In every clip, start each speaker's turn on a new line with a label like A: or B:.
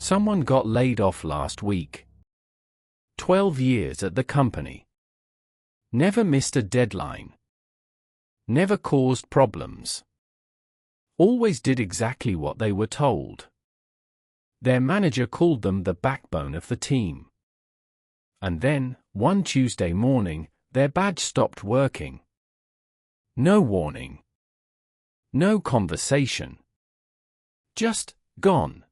A: Someone got laid off last week. 12 years at the company. Never missed a deadline. Never caused problems. Always did exactly what they were told. Their manager called them the backbone of the team. And then, one Tuesday morning, their badge stopped working. No warning. No conversation. Just gone.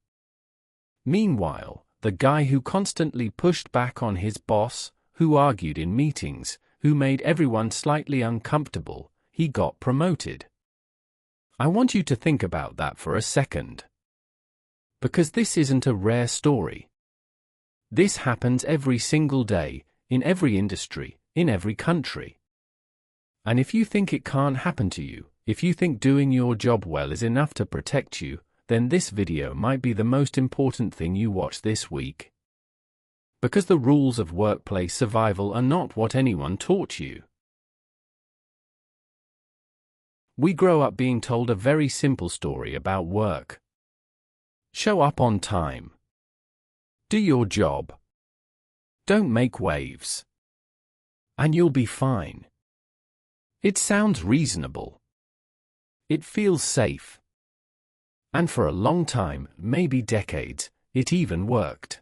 A: Meanwhile, the guy who constantly pushed back on his boss, who argued in meetings, who made everyone slightly uncomfortable, he got promoted. I want you to think about that for a second. Because this isn't a rare story. This happens every single day, in every industry, in every country. And if you think it can't happen to you, if you think doing your job well is enough to protect you, then this video might be the most important thing you watch this week. Because the rules of workplace survival are not what anyone taught you. We grow up being told a very simple story about work. Show up on time. Do your job. Don't make waves. And you'll be fine. It sounds reasonable. It feels safe. And for a long time, maybe decades, it even worked.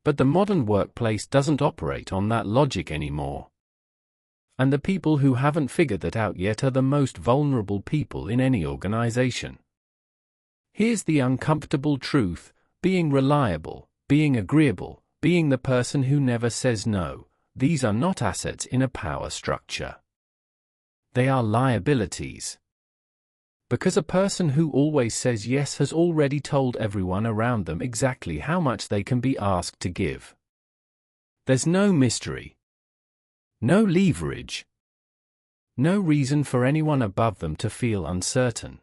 A: But the modern workplace doesn't operate on that logic anymore. And the people who haven't figured that out yet are the most vulnerable people in any organization. Here's the uncomfortable truth: being reliable, being agreeable, being the person who never says no, these are not assets in a power structure. They are liabilities. Because a person who always says yes has already told everyone around them exactly how much they can be asked to give. There's no mystery. No leverage. No reason for anyone above them to feel uncertain.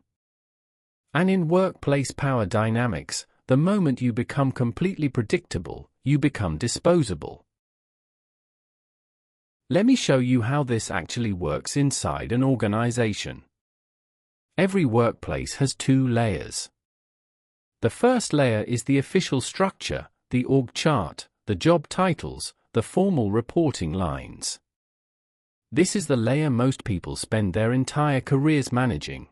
A: And in workplace power dynamics, the moment you become completely predictable, you become disposable. Let me show you how this actually works inside an organization. Every workplace has two layers. The first layer is the official structure, the org chart, the job titles, the formal reporting lines. This is the layer most people spend their entire careers managing.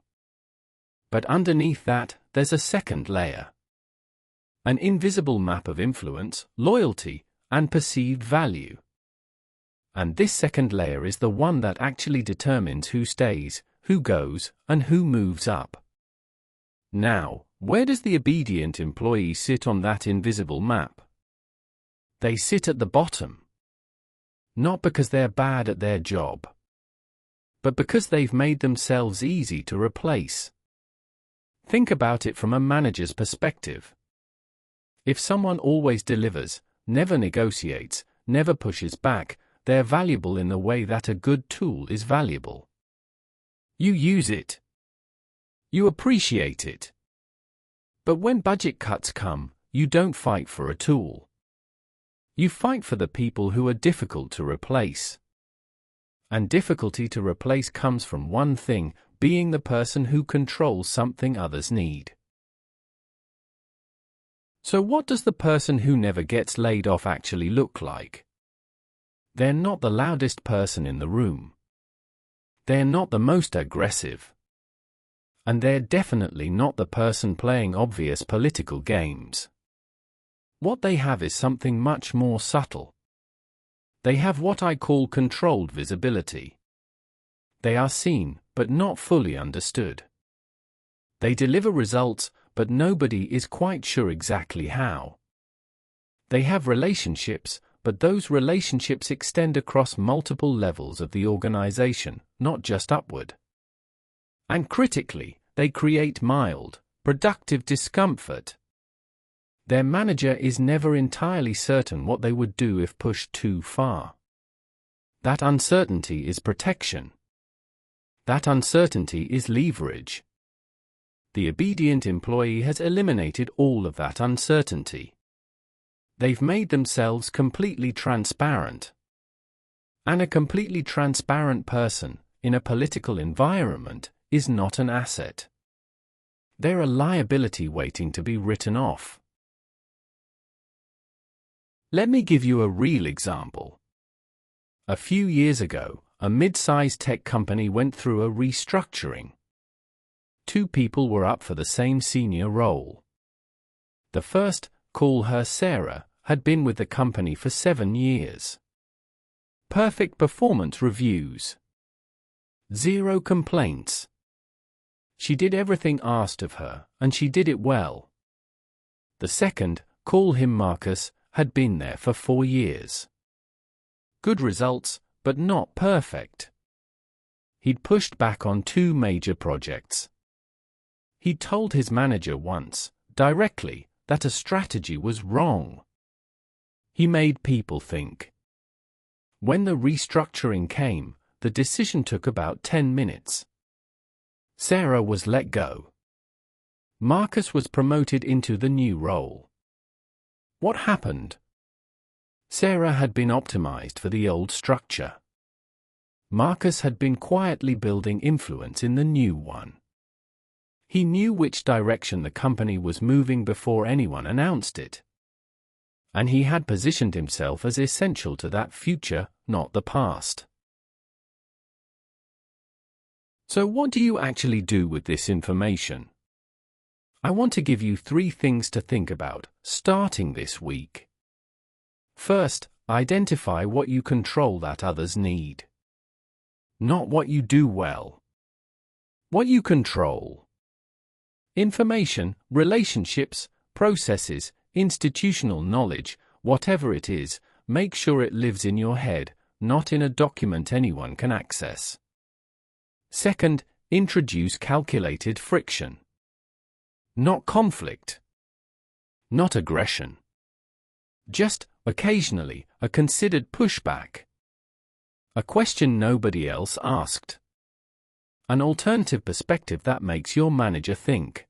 A: But underneath that, there's a second layer. An invisible map of influence, loyalty, and perceived value. And this second layer is the one that actually determines who stays, who goes, and who moves up. Now, where does the obedient employee sit on that invisible map? They sit at the bottom. Not because they're bad at their job, but because they've made themselves easy to replace. Think about it from a manager's perspective. If someone always delivers, never negotiates, never pushes back, they're valuable in the way that a good tool is valuable. You use it. You appreciate it. But when budget cuts come, you don't fight for a tool. You fight for the people who are difficult to replace. And difficulty to replace comes from one thing: being the person who controls something others need. So what does the person who never gets laid off actually look like? They're not the loudest person in the room. They're not the most aggressive. And they're definitely not the person playing obvious political games. What they have is something much more subtle. They have what I call controlled visibility. They are seen, but not fully understood. They deliver results, but nobody is quite sure exactly how. They have relationships, but those relationships extend across multiple levels of the organization, not just upward. And critically, they create mild, productive discomfort. Their manager is never entirely certain what they would do if pushed too far. That uncertainty is protection. That uncertainty is leverage. The obedient employee has eliminated all of that uncertainty. They've made themselves completely transparent. And a completely transparent person, in a political environment, is not an asset. They're a liability waiting to be written off. Let me give you a real example. A few years ago, a mid-sized tech company went through a restructuring. 2 people were up for the same senior role. The first, call her Sarah, had been with the company for 7 years. Perfect performance reviews. 0 complaints. She did everything asked of her, and she did it well. The second, call him Marcus, had been there for 4 years. Good results, but not perfect. He'd pushed back on 2 major projects. He'd told his manager once, directly, that a strategy was wrong. He made people think. When the restructuring came, the decision took about 10 minutes. Sarah was let go. Marcus was promoted into the new role. What happened? Sarah had been optimized for the old structure. Marcus had been quietly building influence in the new one. He knew which direction the company was moving before anyone announced it. And he had positioned himself as essential to that future, not the past. So what do you actually do with this information? I want to give you 3 things to think about, starting this week. First, identify what you control that others need. Not what you do well. What you control. Information, relationships, processes, institutional knowledge, whatever it is, make sure it lives in your head, not in a document anyone can access. Second, introduce calculated friction. Not conflict. Not aggression. Just, occasionally, a considered pushback. A question nobody else asked. An alternative perspective that makes your manager think.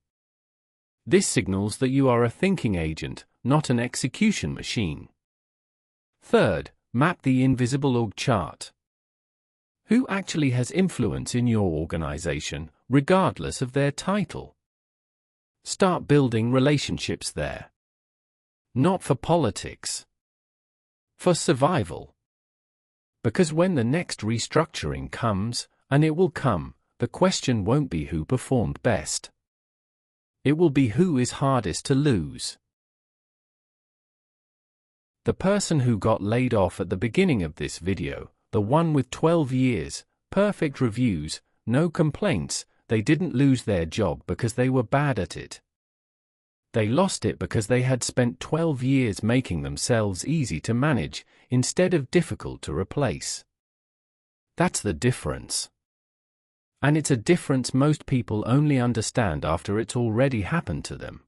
A: This signals that you are a thinking agent, not an execution machine. Third, map the invisible org chart. Who actually has influence in your organization, regardless of their title? Start building relationships there. Not for politics. For survival. Because when the next restructuring comes, and it will come, the question won't be who performed best. It will be who is hardest to lose. The person who got laid off at the beginning of this video, the one with 12 years, perfect reviews, no complaints, they didn't lose their job because they were bad at it. They lost it because they had spent 12 years making themselves easy to manage, instead of difficult to replace. That's the difference. And it's a difference most people only understand after it's already happened to them.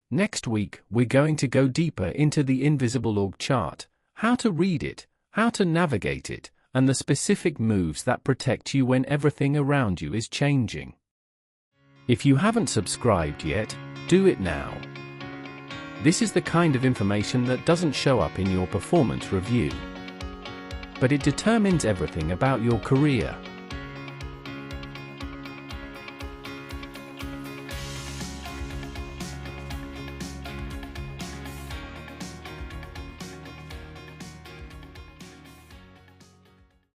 A: Next week, we're going to go deeper into the invisible org chart, how to read it, how to navigate it, and the specific moves that protect you when everything around you is changing. If you haven't subscribed yet, do it now. This is the kind of information that doesn't show up in your performance review. But it determines everything about your career.